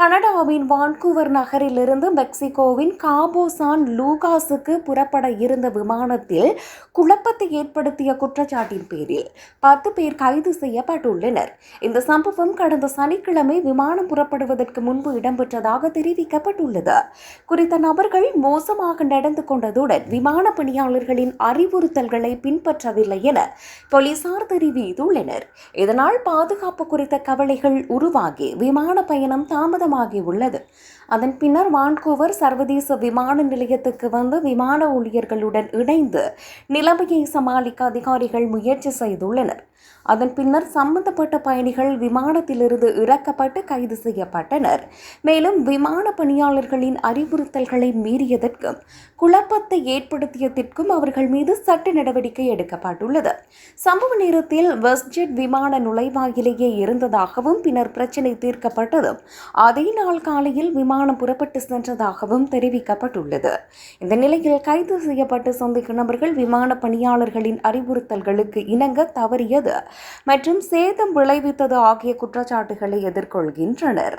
கனடாவின் வான்கூவர் நகரிலிருந்து மெக்சிகோவின் Cabo San லூகாஸுக்கு புறப்பட இருந்த விமானத்தில் குழப்பத்தை ஏற்படுத்திய குற்றச்சாட்டின் பேரில் 10 பேர் கைது செய்யப்பட்டுள்ளனர். இந்த சம்பவம் கடந்த சனிக்கிழமை விமானம் புறப்படுவதற்கு முன்பு இடம்பெற்றதாக தெரிவிக்கப்பட்டுள்ளது. குறித்த நபர்கள் மோசமாக நடந்து கொண்டதுடன் விமான பணியாளர்களின் அறிவுறுத்தல்களை பின்பற்றவில்லை என போலீசார் தெரிவித்துள்ளனர். இதனால் பாதுகாப்பு குறித்த கவலைகள் உருவாகி விமான பயணம் தாமதமாகியுள்ளது. அதன் பின்னர் வான்கூவர் சர்வதேச விமான நிலையத்துக்கு வந்து விமான ஊழியர்களுடன் இணைந்து நிலைமையை சமாளிக்க அதிகாரிகள் முயற்சி செய்துள்ளனர். அதன் பின்னர் சம்பந்தப்பட்ட பயணிகள் விமானத்திலிருந்து இறக்கப்பட்டு கைது செய்யப்பட்டனர். மேலும் விமான பணியாளர்களின் அறிவுறுத்தல்களை மீறியதற்கும் குழப்பத்தை ஏற்படுத்தியதற்கும் அவர்கள் மீது சட்ட நடவடிக்கை எடுக்கப்பட்டுள்ளது. சம்பவ நேரத்தில் வெஸ்ட்ஜெட் விமான நுழைவாயிலேயே இருந்ததாகவும் பின்னர் பிரச்சினை தீர்க்கப்பட்டதும் அதே நாள் காலையில் விமானம் புறப்பட்டு சென்றதாகவும் தெரிவிக்கப்பட்டுள்ளது. இந்த நிலையில் கைது செய்யப்பட்ட சந்தேக நபர்கள் விமான பணியாளர்களின் அறிவுறுத்தல்களுக்கு இணங்க தவறியது மற்றும் சேதம் விளைவித்தது ஆகிய குற்றச்சாட்டுகளை எதிர்கொள்கின்றனர்.